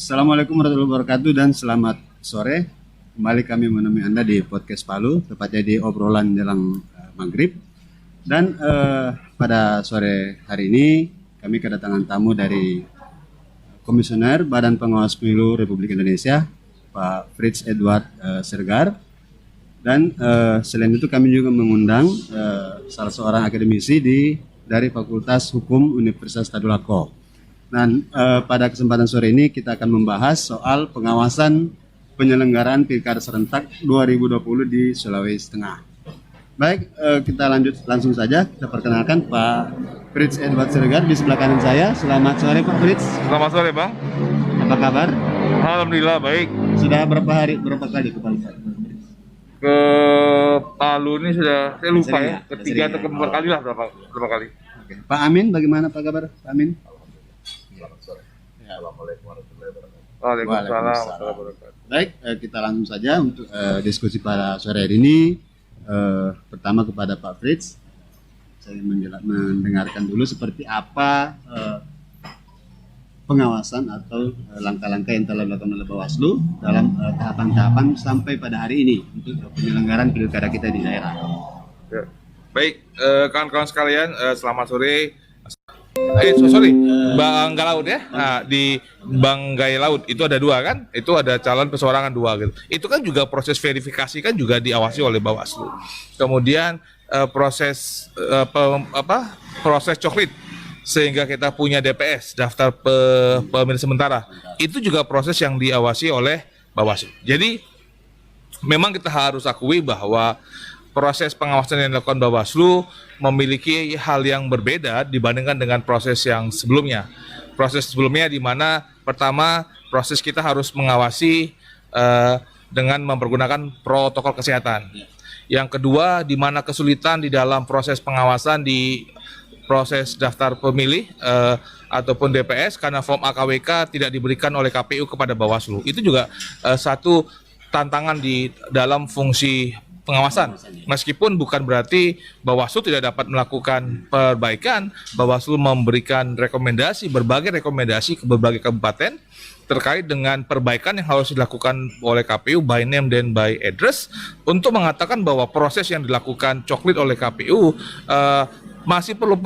Assalamualaikum warahmatullahi wabarakatuh dan selamat sore. Kembali kami menemui Anda di podcast Palu, tepatnya di obrolan jelang maghrib. Dan pada sore hari ini kami kedatangan tamu dari Komisioner Badan Pengawas Pemilu Republik Indonesia, Pak Frits Edward Siregar. Dan selain itu kami juga mengundang salah seorang akademisi dari Fakultas Hukum Universitas Tadulako. Dan pada kesempatan sore ini kita akan membahas soal pengawasan penyelenggaraan Pilkada serentak 2020 di Sulawesi Tengah. Baik, kita langsung saja. Kita perkenalkan Pak Frits Edward Siregar di sebelah kanan saya. Selamat sore Pak Frits. Selamat sore Bang. Apa kabar? Alhamdulillah baik. Sudah berapa kali ke Palu? Ke Palu ini sudah saya lupa Sering, ya, ketiga atau keempat kali lah berapa kali. Oke. Pak Amin, bagaimana Pak kabar? Pak Amin? Assalamualaikum warahmatullahi wabarakatuh. Waalaikumsalam. Waalaikumsalam warahmatullahi wabarakatuh. Baik, kita langsung saja untuk diskusi pada sore hari ini. Pertama kepada Pak Frits, saya mendengarkan dulu seperti apa pengawasan atau langkah-langkah yang telah dilakukan oleh Bawaslu dalam tahapan-tahapan sampai pada hari ini untuk penyelenggaraan pilkada kita di daerah. Ya. Baik, kawan-kawan sekalian, selamat sore. Banggai Laut ya. Nah, di Banggai Laut itu ada dua kan? Itu ada calon perseorangan dua gitu. Itu kan juga proses verifikasi kan juga diawasi oleh Bawaslu. Kemudian proses proses coklit sehingga kita punya DPS, daftar pemilih sementara. Itu juga proses yang diawasi oleh Bawaslu. Jadi memang kita harus akui bahwa proses pengawasan yang dilakukan Bawaslu memiliki hal yang berbeda dibandingkan dengan proses yang sebelumnya. Proses sebelumnya di mana pertama proses kita harus mengawasi dengan mempergunakan protokol kesehatan. Yang kedua di mana kesulitan di dalam proses pengawasan di proses daftar pemilih ataupun DPS karena form AKWK tidak diberikan oleh KPU kepada Bawaslu. Itu juga satu tantangan di dalam fungsi pengawasan. Meskipun bukan berarti Bawaslu tidak dapat melakukan perbaikan, Bawaslu memberikan berbagai rekomendasi ke berbagai kabupaten terkait dengan perbaikan yang harus dilakukan oleh KPU by name dan by address untuk mengatakan bahwa proses yang dilakukan coklit oleh KPU masih perlu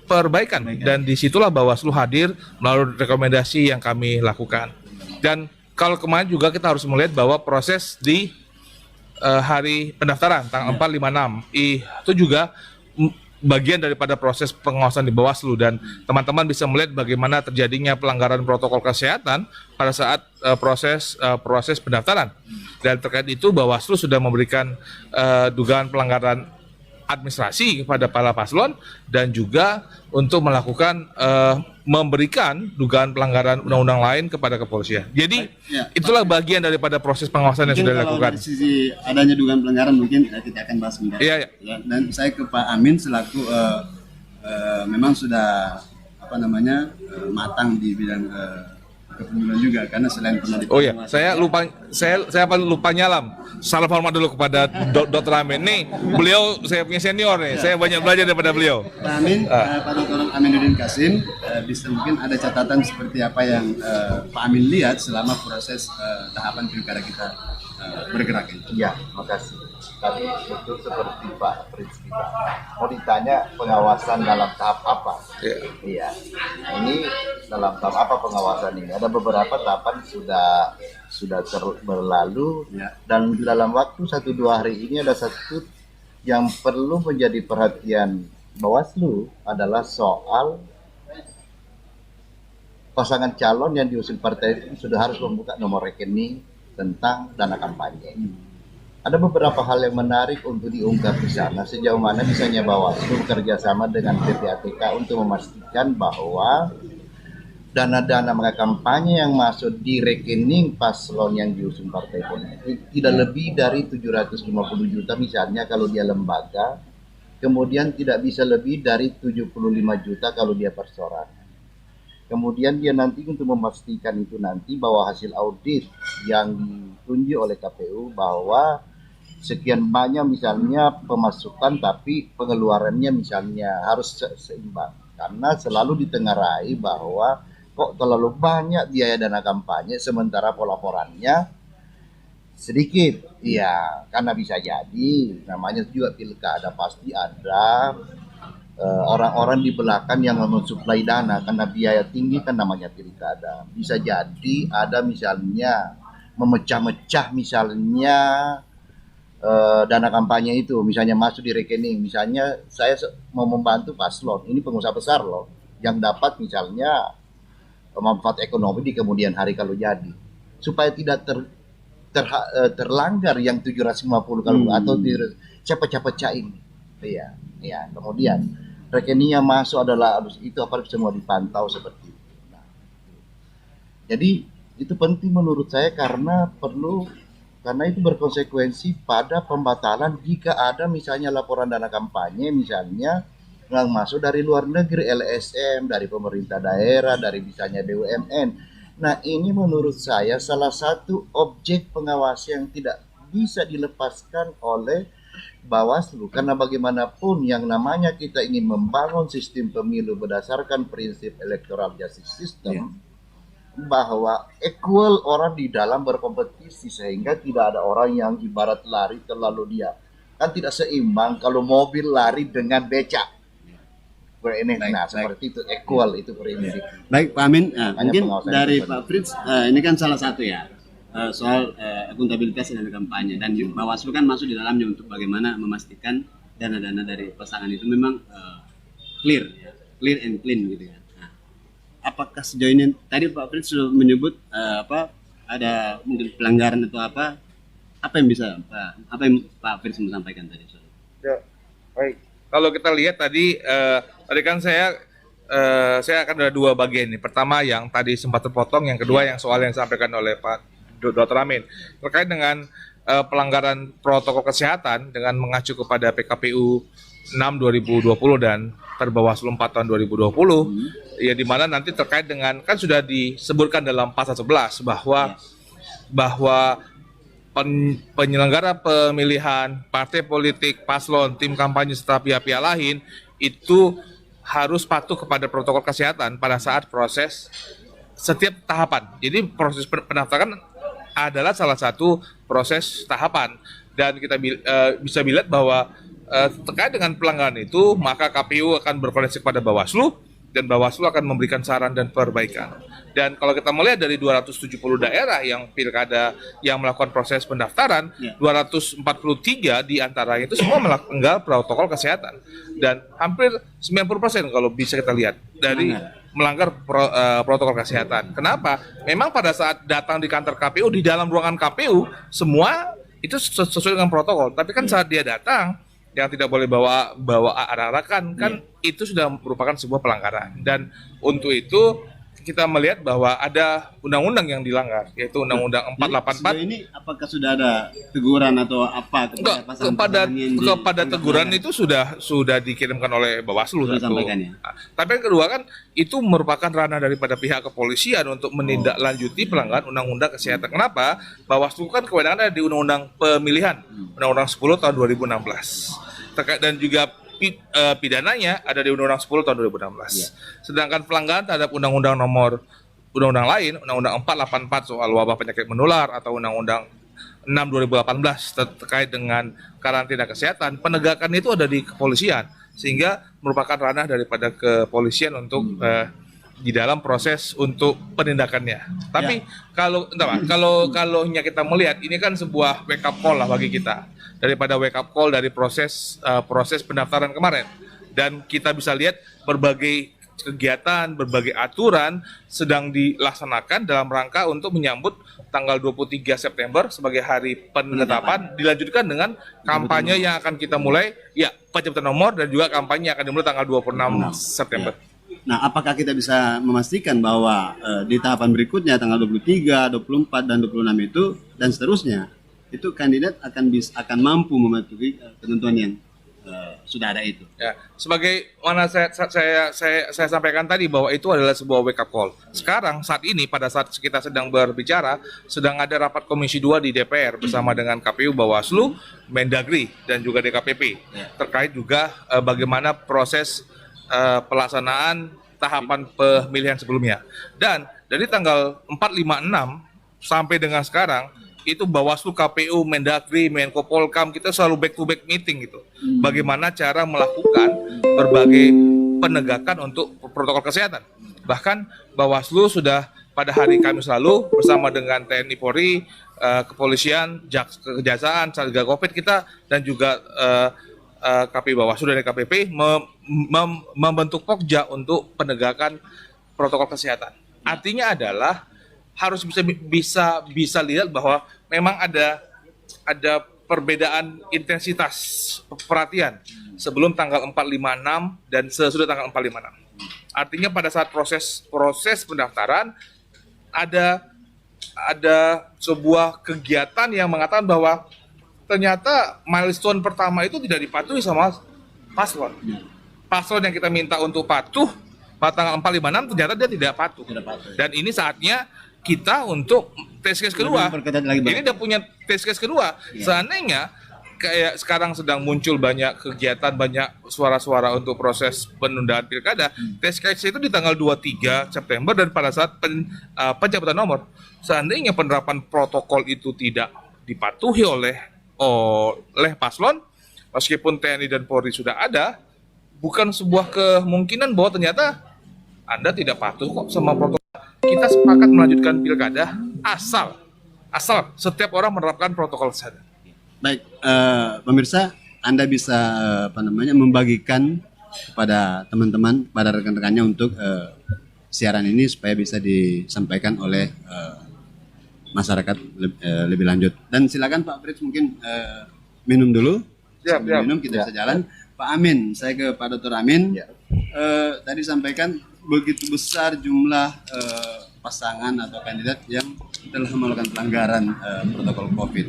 perbaikan dan disitulah Bawaslu hadir melalui rekomendasi yang kami lakukan. Dan kalau kemarin juga kita harus melihat bahwa proses di hari pendaftaran tanggal 4, 5, 6 itu juga bagian daripada proses pengawasan di Bawaslu dan teman-teman bisa melihat bagaimana terjadinya pelanggaran protokol kesehatan pada saat proses pendaftaran. Dan terkait itu Bawaslu sudah memberikan dugaan pelanggaran administrasi kepada para paslon dan juga untuk melakukan memberikan dugaan pelanggaran undang-undang lain kepada kepolisian. Jadi itulah bagian daripada proses pengawasan yang sudah dilakukan. Dari sisi adanya dugaan pelanggaran mungkin kita akan bahas sebentar. Iya. Dan saya ke Pak Amin selaku memang sudah matang di bidang kepemiluan juga karena selain pernah di saya lupa nyalam. Salam hormat dulu kepada Dr. Amin. Nih, beliau saya punya senior nih. Saya banyak belajar daripada beliau. Pak Amin, Pak Dr. Aminuddin Kasim, bisa mungkin ada catatan seperti apa yang Pak Amin lihat selama proses tahapan pilkada kita bergerak ini. Iya, makasih. Tadi betul seperti Pak Frits kita. Mau ditanya pengawasan dalam tahap apa? Iya. Nah, ini dalam tahap apa pengawasan ini? Ada beberapa tahapan sudah berlalu dan dalam waktu 1-2 hari ini ada satu yang perlu menjadi perhatian Bawaslu adalah soal pasangan calon yang diusung partai itu sudah harus membuka nomor rekening tentang dana kampanye. Ada beberapa hal yang menarik untuk diungkap di sana, sejauh mana misalnya Bawaslu bekerja sama dengan PPATK untuk memastikan bahwa dana-dana mereka kampanye yang masuk di rekening paslon yang diusung partai politik tidak lebih dari 750 juta misalnya kalau dia lembaga, kemudian tidak bisa lebih dari 75 juta kalau dia perseorangan. Kemudian dia nanti untuk memastikan itu nanti bahwa hasil audit yang ditunjuk oleh KPU bahwa sekian banyak misalnya pemasukan tapi pengeluarannya misalnya harus seimbang. Karena selalu ditengarai bahwa kok terlalu banyak biaya dana kampanye sementara pelaporannya sedikit. Iya, karena bisa jadi namanya juga pilkada pasti ada orang-orang di belakang yang mensuplai dana karena biaya tinggi kan namanya pilkada. Bisa jadi ada misalnya memecah-mecah misalnya dana kampanye itu misalnya masuk di rekening. Misalnya saya mau membantu paslon, ini pengusaha besar loh yang dapat misalnya manfaat ekonomi di kemudian hari kalau jadi, supaya tidak terlanggar yang 750 kalau atau pecah-pecah ini. Iya, iya. Kemudian rekeningnya masuk adalah itu apa semua dipantau seperti itu. Nah, jadi itu penting menurut saya karena itu berkonsekuensi pada pembatalan jika ada misalnya laporan dana kampanye misalnya yang masuk dari luar negeri, LSM, dari pemerintah daerah, dari misalnya BUMN. Nah, ini menurut saya salah satu objek pengawasan yang tidak bisa dilepaskan oleh Bawaslu. Karena bagaimanapun yang namanya kita ingin membangun sistem pemilu berdasarkan prinsip electoral justice system, bahwa equal orang di dalam berkompetisi sehingga tidak ada orang yang ibarat lari terlalu dia. Kan tidak seimbang kalau mobil lari dengan becak. Ini seperti itu equal itu prinsip. Baik Pak Amin, mungkin dari Pak Fritz ini kan salah satu ya soal akuntabilitas dana kampanye dan Bawaslu kan masuk di dalamnya untuk bagaimana memastikan dana-dana dari pasangan itu memang clear and clean gitu ya. Nah, apakah sejauh ini tadi Pak Fritz sudah menyebut ada mungkin pelanggaran atau apa yang bisa Pak Fritz mau sampaikan tadi? Ya, baik. Kalau kita lihat tadi kan saya akan ada dua bagian nih. Pertama yang tadi sempat terpotong, yang kedua yang soal yang disampaikan oleh Pak Dr. Amin terkait dengan pelanggaran protokol kesehatan dengan mengacu kepada PKPU 6 2020 dan Perbawaslu 4 tahun 2020 ya, di mana nanti terkait dengan kan sudah disebutkan dalam pasal 11 bahwa penyelenggara pemilihan, partai politik, paslon, tim kampanye serta pihak-pihak lain itu harus patuh kepada protokol kesehatan pada saat proses setiap tahapan. Jadi proses pendaftaran adalah salah satu proses tahapan dan kita bisa melihat bahwa terkait dengan pelanggaran itu maka KPU akan berkoordinasi kepada Bawaslu dan Bawaslu akan memberikan saran dan perbaikan. Dan kalau kita melihat dari 270 daerah yang pilkada yang melakukan proses pendaftaran, 243 diantaranya itu semua melanggar protokol kesehatan. Dan hampir 90% kalau bisa kita lihat dari melanggar protokol kesehatan. Kenapa? Memang pada saat datang di kantor KPU, di dalam ruangan KPU, semua itu sesuai dengan protokol. Tapi kan saat dia datang, yang tidak boleh bawa arak-arakan, kan itu sudah merupakan sebuah pelanggaran. Dan untuk itu kita melihat bahwa ada undang-undang yang dilanggar, yaitu Undang-Undang 484. Sejauh ini apakah sudah ada teguran atau apa kepada teguran itu sudah dikirimkan oleh Bawaslu satu. Tapi yang kedua kan itu merupakan ranah daripada pihak kepolisian untuk menindaklanjuti pelanggaran Undang-Undang Kesehatan. Kenapa? Bawaslu kan kewenangan ada di Undang-Undang Pemilihan, Undang-Undang 10 tahun 2016. Terkait dan juga pidananya ada di Undang-Undang 10 tahun 2016. Sedangkan pelanggaran terhadap undang-undang lain, Undang-Undang 484 soal wabah penyakit menular atau Undang-Undang 6 2018 terkait dengan karantina kesehatan, penegakan itu ada di kepolisian sehingga merupakan ranah daripada kepolisian untuk di dalam proses untuk penindakannya. Tapi kalau kita melihat ini kan sebuah wake up call lah bagi kita daripada wake up call dari proses pendaftaran kemarin, dan kita bisa lihat berbagai kegiatan, berbagai aturan sedang dilaksanakan dalam rangka untuk menyambut tanggal 23 September sebagai hari penetapan, dilanjutkan dengan kampanye yang akan kita mulai pencabutan nomor dan juga kampanye yang akan dimulai tanggal 26 September. Nah, apakah kita bisa memastikan bahwa di tahapan berikutnya tanggal 23, 24 dan 26 itu dan seterusnya itu kandidat akan mampu mematuhi ketentuan yang sudah ada itu? Ya, sebagai mana saya sampaikan tadi bahwa itu adalah sebuah wake up call. Sekarang saat ini pada saat kita sedang berbicara, sedang ada rapat Komisi 2 di DPR bersama dengan KPU, Bawaslu, Mendagri dan juga DKPP terkait juga bagaimana proses pelaksanaan tahapan pemilihan sebelumnya. Dan dari tanggal 4, 5, 6 sampai dengan sekarang itu Bawaslu, KPU, Mendagri, Menko Polkam kita selalu back to back meeting gitu. Bagaimana cara melakukan berbagai penegakan untuk protokol kesehatan. Bahkan Bawaslu sudah pada hari Kamis lalu bersama dengan TNI Polri, kepolisian, kejaksaan, Satgas Covid kita dan juga KPU Bawaslu dari KPP membentuk Pokja untuk penegakan protokol kesehatan. Artinya adalah harus bisa lihat bahwa memang ada perbedaan intensitas perhatian sebelum tanggal 4, 5, 6 dan sesudah tanggal 4, 5, 6. Artinya pada saat proses pendaftaran ada sebuah kegiatan yang mengatakan bahwa ternyata milestone pertama itu tidak dipatuhi sama paslon. Paslon yang kita minta untuk patuh pada tanggal 4, 5, 6 ternyata dia tidak patuh. Dan ini saatnya kita untuk test case kedua. Ini udah punya test case kedua. Seandainya kayak sekarang sedang muncul banyak kegiatan, banyak suara-suara untuk proses penundaan pilkada, test case itu di tanggal 23 September dan pada saat pencabutan nomor. Seandainya penerapan protokol itu tidak dipatuhi oleh paslon, meskipun TNI dan Polri sudah ada, bukan sebuah kemungkinan bahwa ternyata Anda tidak patuh kok sama protokol. Kita sepakat melanjutkan pilkada asal setiap orang menerapkan protokol kesehatan. Baik, pemirsa, Anda bisa membagikan kepada teman-teman, pada rekan-rekannya untuk siaran ini supaya bisa disampaikan oleh masyarakat lebih lanjut. Dan silakan Pak Frits mungkin minum dulu. Siap. Minum kita bisa jalan. Pak Amin, saya ke Pak Dr. Amin. Tadi sampaikan begitu besar jumlah pasangan atau kandidat yang telah melakukan pelanggaran protokol COVID.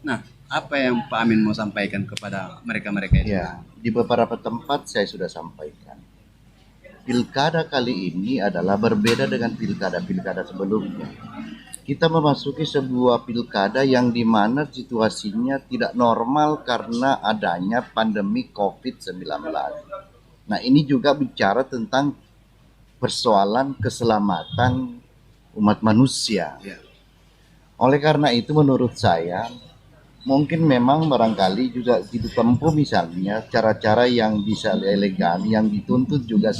Nah, apa yang Pak Amin mau sampaikan kepada mereka-mereka ini? Ya, di beberapa tempat saya sudah sampaikan. Pilkada kali ini adalah berbeda dengan pilkada-pilkada sebelumnya. Kita memasuki sebuah pilkada yang dimana situasinya tidak normal karena adanya pandemi COVID-19. Nah, ini juga bicara tentang persoalan keselamatan umat manusia. Oleh karena itu menurut saya mungkin memang barangkali juga ditempuh misalnya cara-cara yang bisa elegan, yang dituntut juga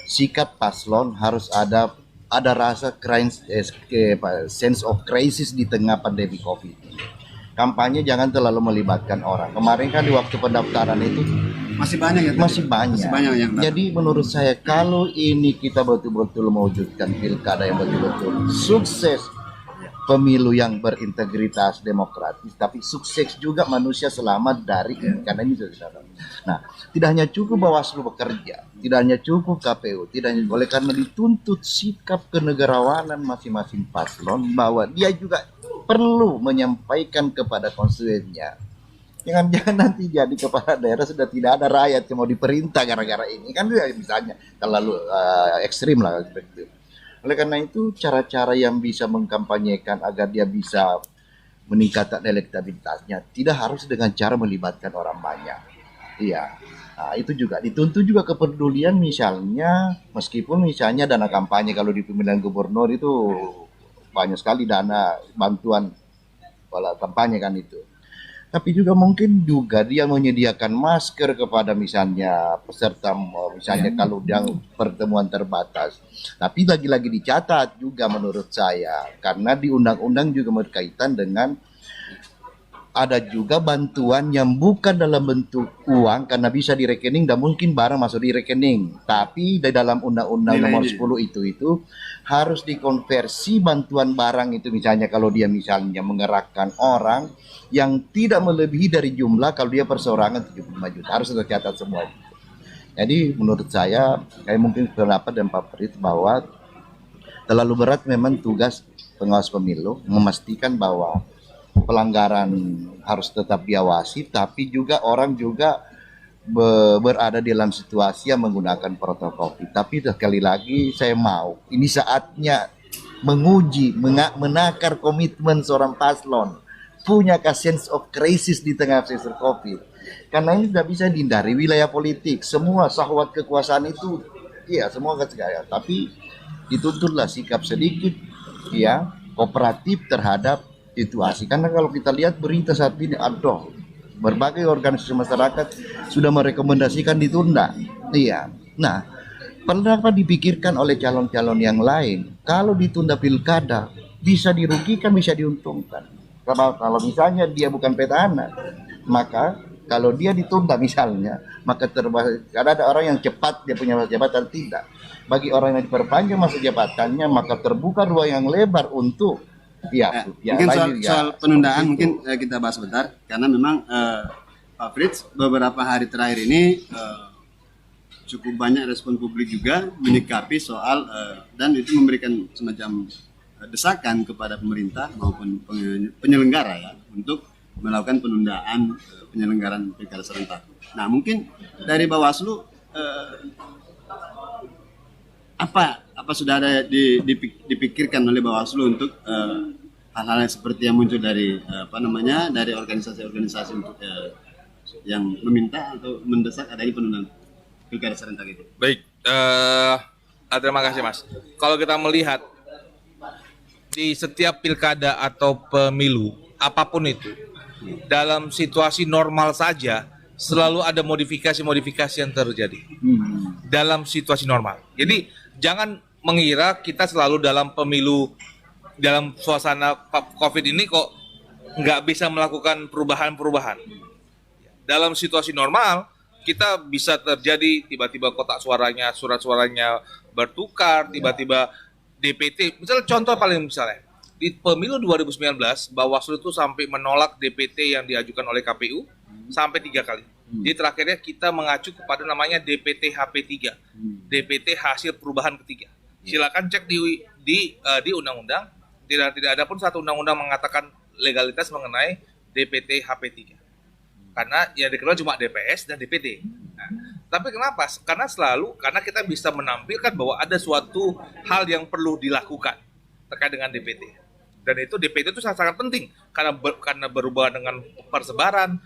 sikap paslon harus ada rasa sense of crisis di tengah pandemi COVID. Kampanye jangan terlalu melibatkan orang. Kemarin kan di waktu pendaftaran itu masih banyak ya? Masih banyak yang datang. Jadi menurut saya kalau ini kita betul-betul mewujudkan pilkada yang betul-betul sukses, pemilu yang berintegritas demokratis, tapi sukses juga manusia selamat dari karena ini sudah. Nah, tidak hanya cukup Bawaslu bekerja, tidak hanya cukup KPU, tidak hanya oleh karena dituntut sikap kenegarawanan masing-masing paslon bahwa dia juga perlu menyampaikan kepada konstituennya. Jangan nanti jadi kepala daerah sudah tidak ada rakyat yang mau diperintah gara-gara ini kan misalnya terlalu ekstrim lah seperti itu. Oleh karena itu cara-cara yang bisa mengkampanyekan agar dia bisa meningkatkan elektabilitasnya tidak harus dengan cara melibatkan orang banyak. Iya. Nah, itu juga dituntut juga kepedulian misalnya meskipun misalnya dana kampanye kalau di pemilihan gubernur itu banyak sekali dana bantuan kampanye kan itu. Tapi juga mungkin juga dia menyediakan masker kepada misalnya peserta misalnya kalau yang pertemuan terbatas. Tapi lagi-lagi dicatat juga menurut saya karena di undang-undang juga berkaitan dengan ada juga bantuan yang bukan dalam bentuk uang karena bisa di rekening dan mungkin barang masuk di rekening. Tapi di dalam undang-undang nomor 10 itu harus dikonversi bantuan barang itu misalnya kalau dia misalnya mengerahkan orang yang tidak melebihi dari jumlah kalau dia perseorangan 75 juta harus tercatat semua. Jadi menurut saya kayak mungkin pendapat dan Pak Frits bahwa terlalu berat memang tugas pengawas pemilu memastikan bahwa pelanggaran harus tetap diawasi tapi juga orang juga berada dalam situasi yang menggunakan protokol. Tapi sekali lagi saya mau ini saatnya menguji menakar komitmen seorang paslon punya sense of crisis di tengah pressure COVID. Karena ini tidak bisa dihindari wilayah politik. Semua syahwat kekuasaan itu Iya, semua akan segaya. Tapi dituntutlah sikap sedikit ya kooperatif terhadap situasi. Karena kalau kita lihat berita saat ini, aduh, berbagai organisasi masyarakat sudah merekomendasikan ditunda. Iya. Nah, pernah dipikirkan oleh calon-calon yang lain kalau ditunda pilkada bisa dirugikan, bisa diuntungkan. Kalau misalnya dia bukan petahana, maka kalau dia ditunda misalnya, maka karena ada orang yang cepat dia punya masa jabatan, tidak. Bagi orang yang diperpanjang masa jabatannya, maka terbuka ruang yang lebar untuk mungkin soal penundaan mungkin kita bahas sebentar karena memang Pak Fritz beberapa hari terakhir ini cukup banyak respon publik juga menyikapi soal dan itu memberikan semacam desakan kepada pemerintah maupun penyelenggara ya untuk melakukan penundaan penyelenggaraan pilkada serentak. Nah mungkin dari Bawaslu apa sudah ada dipikirkan oleh Bawaslu untuk hal-hal yang seperti yang muncul dari dari organisasi-organisasi untuk yang meminta atau mendesak adanya penundaan pilkada serentak itu. Baik, terima kasih Mas. Kalau kita melihat di setiap pilkada atau pemilu apapun itu, dalam situasi normal saja selalu ada modifikasi-modifikasi yang terjadi dalam situasi normal. Jadi jangan mengira kita selalu dalam pemilu, dalam suasana COVID ini kok nggak bisa melakukan perubahan-perubahan. Dalam situasi normal kita bisa terjadi tiba-tiba kotak suaranya, surat suaranya bertukar, tiba-tiba DPT. Misalnya contoh paling misalnya di pemilu 2019 Bawaslu itu sampai menolak DPT yang diajukan oleh KPU sampai 3 kali. Jadi terakhirnya kita mengacu kepada namanya DPT HP3, DPT hasil perubahan ketiga. Silakan cek di undang-undang. Tidak ada pun satu undang-undang mengatakan legalitas mengenai DPT HP3. Karena yang dikenal cuma DPS dan DPT. Nah, tapi kenapa? Karena kita bisa menampilkan bahwa ada suatu hal yang perlu dilakukan terkait dengan DPT. Dan itu DPT itu sangat penting karena berhubungan dengan persebaran,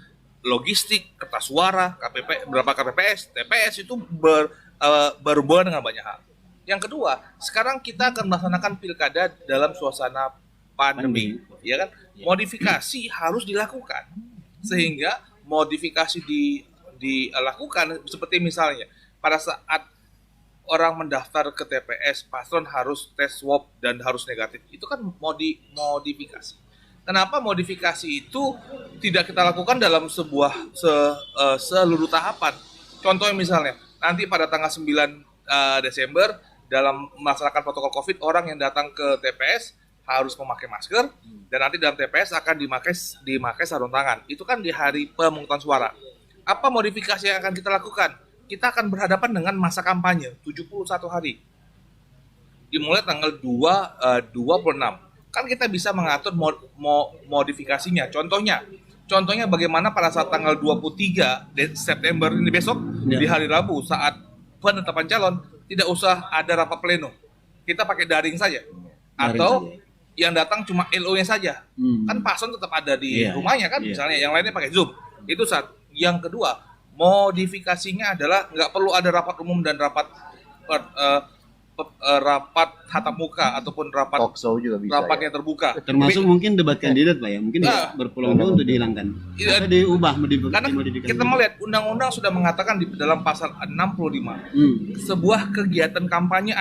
logistik, kertas suara, berapa KPPS, TPS itu berhubungan dengan banyak hal. Yang kedua, sekarang kita akan melaksanakan pilkada dalam suasana pandemi, ya kan? Modifikasi harus dilakukan. Sehingga modifikasi dilakukan seperti misalnya pada saat orang mendaftar ke TPS, paslon harus tes swab dan harus negatif. Itu kan modifikasi. Kenapa modifikasi itu tidak kita lakukan dalam seluruh tahapan? Contohnya misalnya, nanti pada tanggal 9 Desember dalam melaksanakan protokol COVID, orang yang datang ke TPS harus memakai masker dan nanti dalam TPS akan dimakai sarung tangan. Itu kan di hari pemungutan suara. Apa modifikasi yang akan kita lakukan? Kita akan berhadapan dengan masa kampanye 71 hari. Dimulai tanggal 26. Kan kita bisa mengatur modifikasinya. Contohnya bagaimana pada saat tanggal 23 September ini besok di hari Rabu saat penetapan calon tidak usah ada rapat pleno. Kita pakai daring saja. Atau yang datang cuma LO-nya saja. Kan paslon tetap ada di rumahnya kan, misalnya yang lainnya pakai Zoom. Itu satu. Yang kedua, modifikasinya adalah nggak perlu ada rapat umum dan rapat tatap muka ataupun rapat talkshow juga bisa, rapatnya terbuka. Termasuk mungkin debat kandidat Pak ya, mungkin berpeluang untuk dihilangkan. Atau diubah Karena kita melihat undang-undang sudah mengatakan di dalam pasal 65 sebuah kegiatan kampanye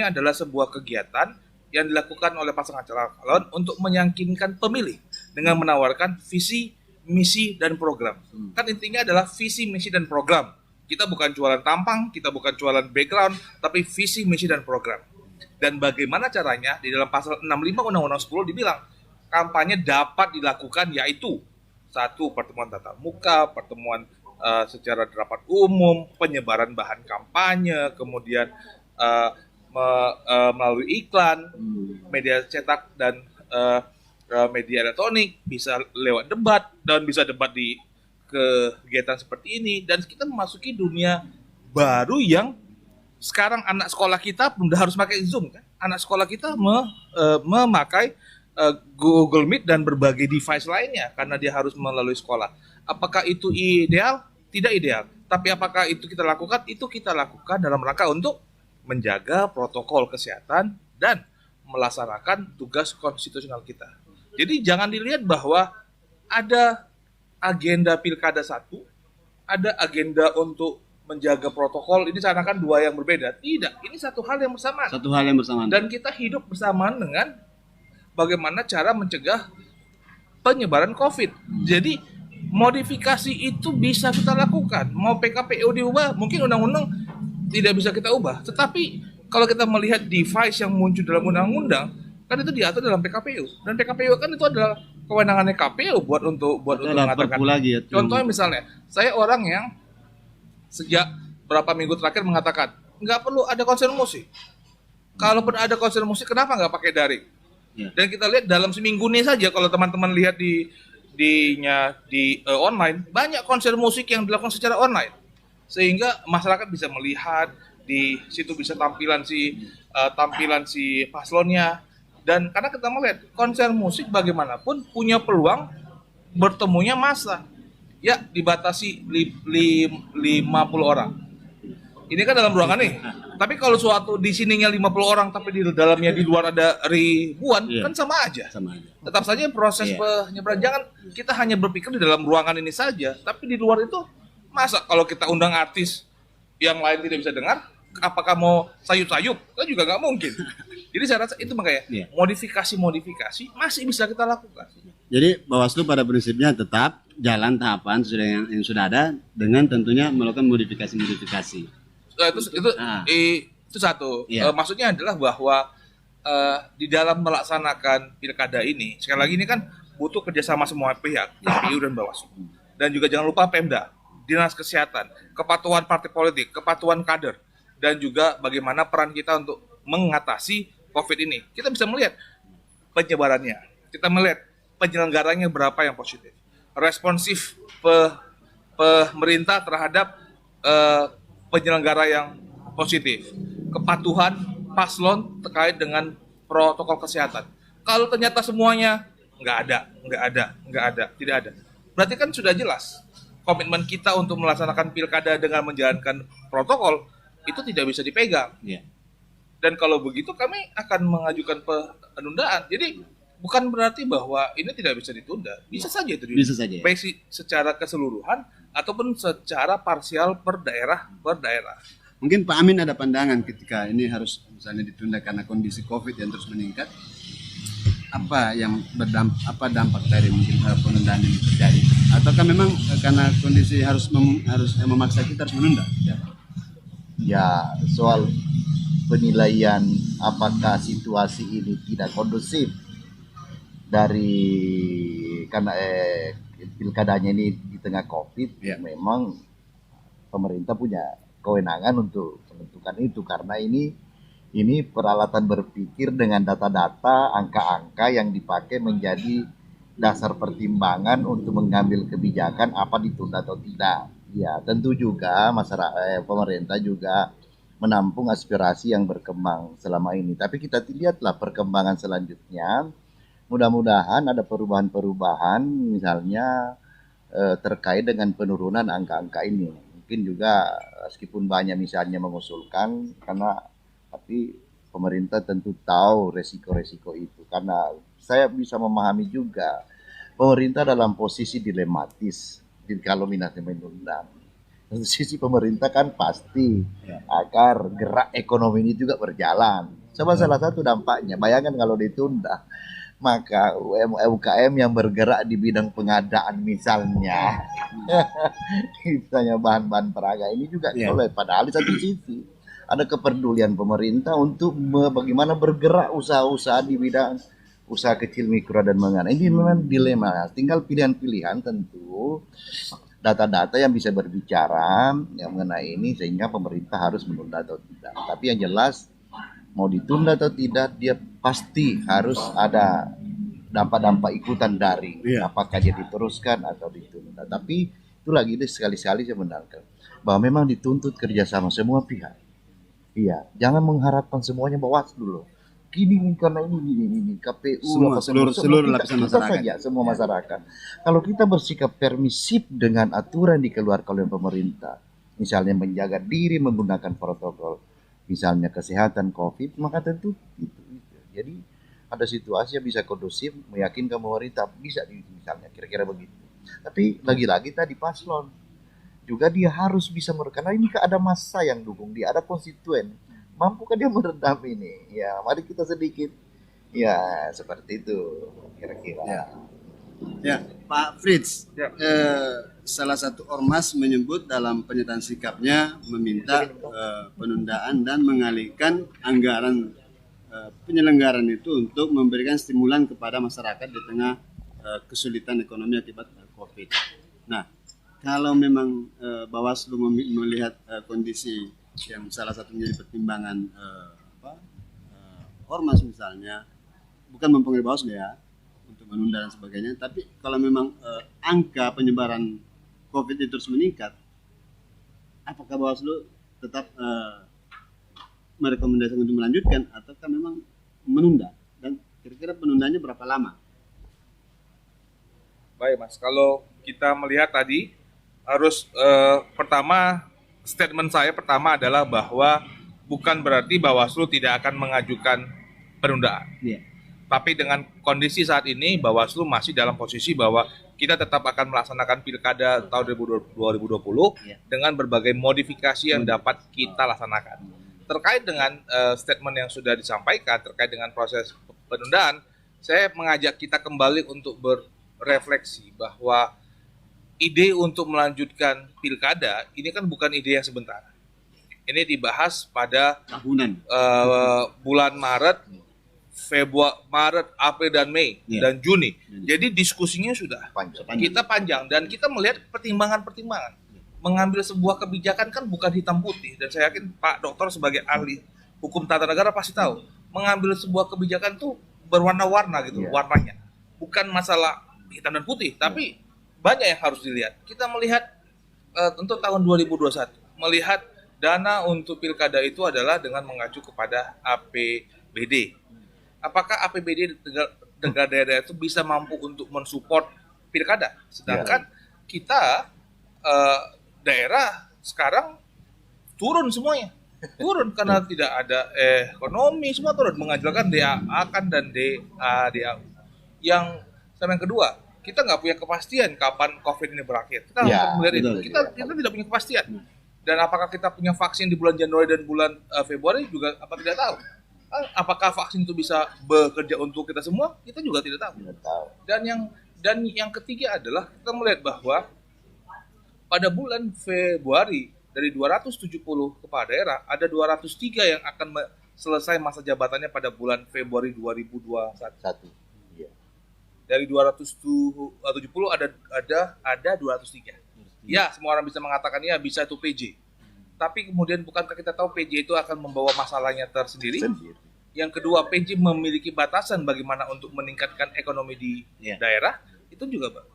adalah sebuah kegiatan yang dilakukan oleh pasangan calon untuk meyakinkan pemilih dengan menawarkan visi, misi, dan program. Kan intinya adalah visi, misi, dan program. Kita bukan jualan tampang, kita bukan jualan background, tapi visi, misi, dan program. Dan bagaimana caranya? Di dalam pasal 65 Undang-Undang 10 dibilang, kampanye dapat dilakukan yaitu 1. Pertemuan tatap muka, pertemuan secara rapat umum, penyebaran bahan kampanye, kemudian melalui iklan, media cetak, dan media elektronik, bisa lewat debat, dan bisa debat di kegiatan seperti ini. Dan kita memasuki dunia baru yang sekarang anak sekolah kita udah harus pakai Zoom kan. Anak sekolah kita memakai Google Meet dan berbagai device lainnya karena dia harus melalui sekolah. Apakah itu ideal? Tidak ideal. Tapi apakah itu kita lakukan? Itu kita lakukan dalam rangka untuk menjaga protokol kesehatan dan melaksanakan tugas konstitusional kita. Jadi jangan dilihat bahwa ada agenda pilkada satu, ada agenda untuk menjaga protokol, ini seakan-akan dua yang berbeda. Tidak, ini satu hal yang bersamaan. Satu hal yang bersamaan. Dan kita hidup bersamaan dengan bagaimana cara mencegah penyebaran COVID. Jadi modifikasi itu bisa kita lakukan. Mau PKPU diubah, mungkin undang-undang tidak bisa kita ubah. Tetapi kalau kita melihat device yang muncul dalam undang-undang, kan itu diatur dalam PKPU. Dan PKPU kan itu adalah kewenangannya KPU buat untuk mengatakan. Lagi ya, Contohnya misalnya, saya orang yang sejak berapa minggu terakhir mengatakan nggak perlu ada konser musik. Kalaupun ada konser musik, kenapa nggak pakai daring? Ya. Dan kita lihat dalam seminggu ini saja, kalau teman-teman lihat di online, banyak konser musik yang dilakukan secara online, sehingga masyarakat bisa melihat di situ, bisa tampilan si paslonnya. Dan karena kita melihat konser musik bagaimanapun punya peluang bertemunya massa, ya dibatasi 50 orang. Ini kan dalam ruangan nih. Tapi kalau suatu di sininya 50 orang tapi di dalamnya di luar ada ribuan, kan sama aja. Sama aja. Tetap saja proses penyebaran. Jangan kita hanya berpikir di dalam ruangan ini saja, tapi di luar itu masa kalau kita undang artis yang lain tidak bisa dengar, apakah mau sayup-sayup? Kan juga nggak mungkin. Jadi saya rasa itu makanya modifikasi masih bisa kita lakukan. Jadi Bawaslu pada prinsipnya tetap jalan tahapan yang sudah ada dengan tentunya melakukan modifikasi. Itu satu. Maksudnya adalah bahwa di dalam melaksanakan pilkada ini, sekali lagi ini kan butuh kerjasama semua pihak, KPU dan Bawaslu. Dan juga jangan lupa Pemda, Dinas Kesehatan, kepatuhan partai politik, kepatuhan kader, dan juga bagaimana peran kita untuk mengatasi COVID ini. Kita bisa melihat penyebarannya, kita melihat penyelenggaranya berapa yang positif, responsif pemerintah terhadap penyelenggara yang positif, kepatuhan paslon terkait dengan protokol kesehatan. Kalau ternyata semuanya nggak ada, tidak ada, berarti kan sudah jelas komitmen kita untuk melaksanakan pilkada dengan menjalankan protokol itu tidak bisa dipegang. Dan kalau begitu kami akan mengajukan penundaan. Jadi bukan berarti bahwa ini tidak bisa ditunda, bisa saja itu ditunda. Bisa saja. Baik secara keseluruhan ataupun secara parsial per daerah. Mungkin Pak Amin ada pandangan ketika ini harus misalnya ditunda karena kondisi COVID yang terus meningkat. Apa dampak dari mungkin penundaan ini terjadi? Ataukah memang karena kondisi harus memaksa kita harus menunda? Ya, soal penilaian apakah situasi ini tidak kondusif karena pilkadanya ini di tengah COVID, memang pemerintah punya kewenangan untuk menentukan itu, karena ini peralatan berpikir dengan data-data, angka-angka yang dipakai menjadi dasar pertimbangan untuk mengambil kebijakan apa ditunda atau tidak. Ya, tentu juga pemerintah juga menampung aspirasi yang berkembang selama ini. Tapi kita lihatlah perkembangan selanjutnya. Mudah-mudahan ada perubahan-perubahan, misalnya terkait dengan penurunan angka-angka ini. Mungkin juga meskipun banyak misalnya mengusulkan, tapi pemerintah tentu tahu resiko-resiko itu. Karena saya bisa memahami juga pemerintah dalam posisi dilematis kalau minatnya menunda. Dari sisi pemerintah kan pasti agar gerak ekonomi ini juga berjalan. Coba salah satu dampaknya, bayangkan kalau ditunda, maka UMKM yang bergerak di bidang pengadaan misalnya bahan-bahan peraga ini juga oleh, padahal di satu sisi ada kepedulian pemerintah untuk bagaimana bergerak usaha-usaha di bidang usaha kecil, mikro, dan menengah. Ini memang dilema, tinggal pilihan-pilihan tentu. Data-data yang bisa berbicara yang mengenai ini sehingga pemerintah harus menunda atau tidak. Tapi yang jelas mau ditunda atau tidak, dia pasti harus ada dampak-dampak ikutan dari apakah dia diteruskan atau ditunda. Tapi itu lagi sekali-sekali saya benarkan bahwa memang dituntut kerjasama semua pihak. Iya, jangan mengharapkan semuanya Bawaslu loh. Gini karena ini KPU seluruh lapisan masyarakat saja, semua masyarakat. Kalau kita bersikap permisif dengan aturan dikeluarkan oleh pemerintah, misalnya menjaga diri menggunakan protokol misalnya kesehatan COVID, maka tentu itu. Jadi ada situasi yang bisa kondusif meyakinkan pemerintah bisa misalnya kira-kira begitu. Tapi lagi-lagi tadi paslon juga dia harus bisa karena ini ada massa yang dukung dia, ada konstituen. Mampukah dia meredam ini? Ya, mari kita sedikit ya seperti itu kira-kira. Ya, Pak Fritz, Ya. salah satu ormas menyebut dalam pernyataan sikapnya meminta penundaan dan mengalihkan anggaran penyelenggaraan itu untuk memberikan stimulan kepada masyarakat di tengah kesulitan ekonomi akibat COVID. Nah, kalau memang Bawaslu melihat kondisi yang salah satu menjadi pertimbangan ormas misalnya, bukan mempengaruhi Bawaslu ya, untuk menunda dan sebagainya, tapi kalau memang angka penyebaran COVID itu terus meningkat, apakah Bawaslu tetap merekomendasikan untuk melanjutkan ataukah memang menunda, dan kira-kira penundanya berapa lama? Baik Mas, kalau kita melihat tadi harus pertama statement saya pertama adalah bahwa bukan berarti Bawaslu tidak akan mengajukan penundaan. Iya. Tapi dengan kondisi saat ini Bawaslu masih dalam posisi bahwa kita tetap akan melaksanakan pilkada tahun 2020 dengan berbagai modifikasi yang dapat kita laksanakan. Terkait dengan statement yang sudah disampaikan terkait dengan proses penundaan, saya mengajak kita kembali untuk berefleksi bahwa ide untuk melanjutkan pilkada ini kan bukan ide yang sebentar. Ini dibahas pada Tahunan. bulan Maret, Maret, April dan Mei dan Juni. Jadi diskusinya sudah kita panjang dan kita melihat pertimbangan-pertimbangan. Mengambil sebuah kebijakan kan bukan hitam putih, dan saya yakin Pak Dokter sebagai ahli hukum tata negara pasti tahu. Mengambil sebuah kebijakan tuh berwarna-warna gitu, warnanya. Bukan masalah hitam dan putih, tapi banyak yang harus dilihat. Kita melihat untuk tahun 2021, melihat dana untuk pilkada itu adalah dengan mengacu kepada APBD. Apakah APBD daerah itu bisa mampu untuk mensupport pilkada? Sedangkan kita daerah sekarang turun semuanya. Turun karena tidak ada ekonomi, semua turun. Mengajukan DAA kan dan DAU. Yang sama yang kedua, kita nggak punya kepastian kapan COVID ini berakhir. Kita harus melihat itu. Kita tidak punya kepastian. Dan apakah kita punya vaksin di bulan Januari dan bulan Februari juga apa tidak tahu. Apakah vaksin itu bisa bekerja untuk kita semua? Kita juga tidak tahu. Dan yang ketiga adalah kita melihat bahwa pada bulan Februari dari 270 kepala daerah ada 203 yang akan selesai masa jabatannya pada bulan Februari 2021. Dari 270 ada 203. Ya, semua orang bisa mengatakan ya bisa itu PJ. Tapi kemudian bukankah kita tahu PJ itu akan membawa masalahnya tersendiri? Yang kedua, PJ memiliki batasan bagaimana untuk meningkatkan ekonomi di daerah, itu juga Pak.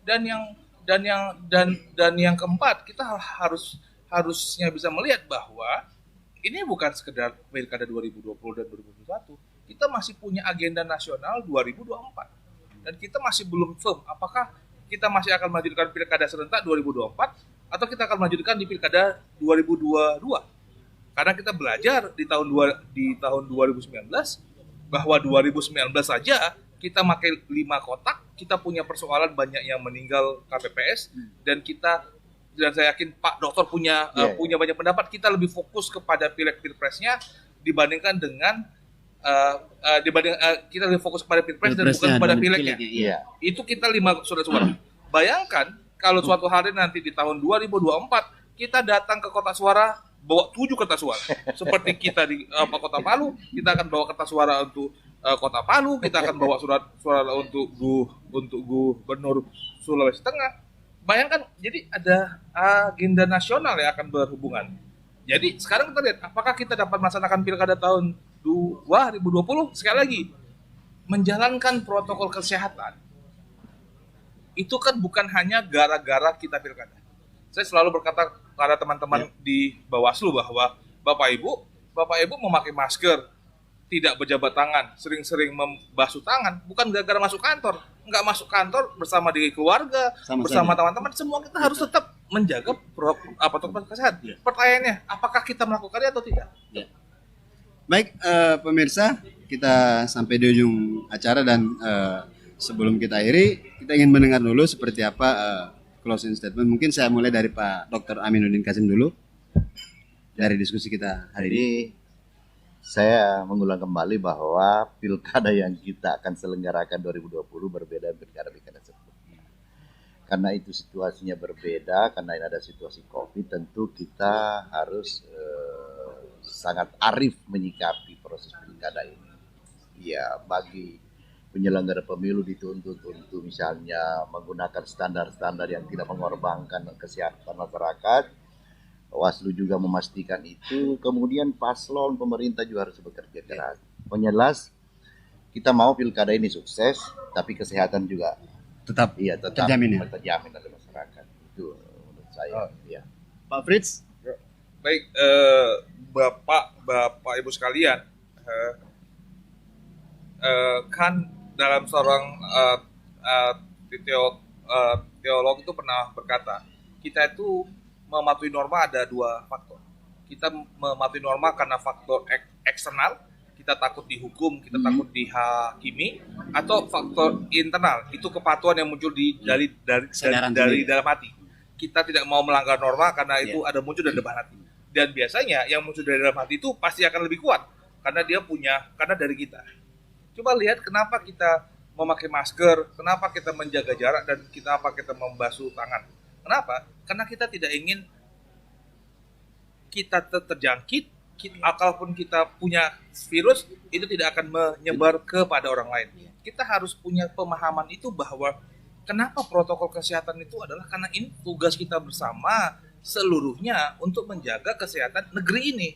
Dan yang keempat, kita harusnya bisa melihat bahwa ini bukan sekedar pilkada 2020 dan 2021. Kita masih punya agenda nasional 2024. Dan kita masih belum firm apakah kita masih akan melanjutkan pilkada serentak 2024 atau kita akan melanjutkan di pilkada 2022. Karena kita belajar di tahun 2019 bahwa 2019 saja kita pakai 5 kotak, kita punya persoalan banyak yang meninggal KPPS dan saya yakin Pak Dokter punya banyak pendapat. Kita lebih fokus kepada pilek-pilpresnya dibandingkan dengan kita lebih fokus kepada pilpres dan bukan kepada pileknya. Itu kita 5 surat-suara. Bayangkan kalau suatu hari nanti di tahun 2024 kita datang ke kotak suara bawa 7 kertas suara. Seperti kita di Kota Palu, kita akan bawa kertas suara untuk Kota Palu, kita akan bawa suara untuk Gubernur Sulawesi Tengah. Bayangkan, jadi ada agenda nasional yang akan berhubungan. Jadi sekarang kita lihat apakah kita dapat melaksanakan pilkada tahun 2020. Sekali lagi, menjalankan protokol kesehatan itu kan bukan hanya gara-gara kita pilkada. Saya selalu berkata kepada teman-teman di Bawaslu bahwa Bapak Ibu memakai masker, tidak berjabat tangan, sering-sering membasuh tangan, bukan gara-gara masuk kantor. Enggak masuk kantor bersama dengan keluarga, bersama teman-teman, semua kita harus tetap menjaga protokol kesehatan. Pertanyaannya, apakah kita melakukannya atau tidak? Baik, pemirsa, kita sampai di ujung acara dan sebelum kita akhiri, kita ingin mendengar dulu seperti apa closing statement. Mungkin saya mulai dari Pak Dr. Aminuddin Kasim dulu dari diskusi kita hari ini. Saya mengulang kembali bahwa pilkada yang kita akan selenggarakan 2020 berbeda pilkada-pilkada sebelumnya. Karena itu situasinya berbeda, karena ini ada situasi COVID, tentu kita harus sangat arif menyikapi proses pilkada ini. Ya, bagi penyelenggara pemilu dituntut untuk misalnya menggunakan standar-standar yang tidak mengorbankan kesehatan masyarakat. Bawaslu juga memastikan itu, kemudian paslon pemerintah juga harus bekerja keras. Pokoknya jelas kita mau pilkada ini sukses, tapi kesehatan juga Tetap terjamin ya. terjamin oleh masyarakat. Itu menurut saya. Ya. Pak Fritz, Baik, Bapak Ibu sekalian, kan dalam seorang teolog itu pernah berkata, kita itu mematuhi norma ada dua faktor. Kita mematuhi norma karena faktor eksternal, kita takut dihukum, kita takut dihakimi, atau faktor internal, itu kepatuhan yang muncul dari dalam hati. Kita tidak mau melanggar norma karena itu ada muncul dari dalam hati. Dan biasanya yang muncul dari dalam hati itu pasti akan lebih kuat karena dari kita. Coba lihat kenapa kita memakai masker, kenapa kita menjaga jarak, dan kenapa kita membasuh tangan. Kenapa? Karena kita tidak ingin kita terjangkit, kalaupun kita punya virus, itu tidak akan menyebar kepada orang lain. Kita harus punya pemahaman itu bahwa kenapa protokol kesehatan itu adalah karena ini tugas kita bersama seluruhnya untuk menjaga kesehatan negeri ini.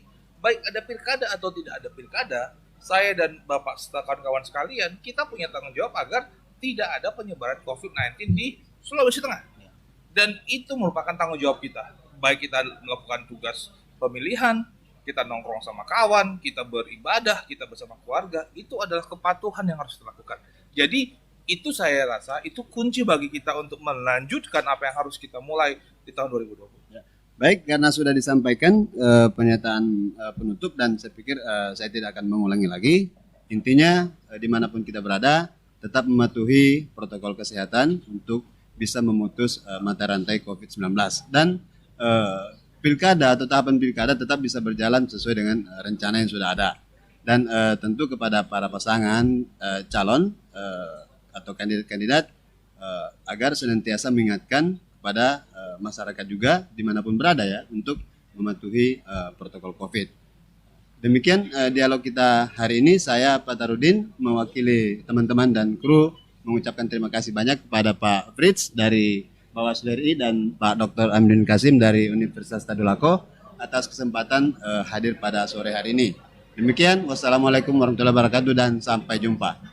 Baik ada pilkada atau tidak ada pilkada, saya dan Bapak serta kawan-kawan sekalian, kita punya tanggung jawab agar tidak ada penyebaran COVID-19 di Sulawesi Tengah. Dan itu merupakan tanggung jawab kita. Baik kita melakukan tugas pemilihan, kita nongkrong sama kawan, kita beribadah, kita bersama keluarga, itu adalah kepatuhan yang harus dilakukan. Jadi itu saya rasa itu kunci bagi kita untuk melanjutkan apa yang harus kita mulai di tahun 2020. baik, karena sudah disampaikan pernyataan penutup dan saya pikir saya tidak akan mengulangi lagi. Intinya dimanapun kita berada, tetap mematuhi protokol kesehatan untuk bisa memutus mata rantai COVID-19 dan pilkada atau tahapan pilkada tetap bisa berjalan sesuai dengan rencana yang sudah ada. Dan tentu kepada para pasangan calon atau kandidat-kandidat agar senantiasa mengingatkan kepada masyarakat juga dimanapun berada ya untuk mematuhi protokol COVID. Demikian dialog kita hari ini. Saya Pak Tarudin mewakili teman-teman dan kru mengucapkan terima kasih banyak kepada Pak Fritz dari Bawaslu RI dan Pak Dr. Aminuddin Kasim dari Universitas Tadulako atas kesempatan hadir pada sore hari ini. Demikian, wassalamualaikum warahmatullahi wabarakatuh dan sampai jumpa.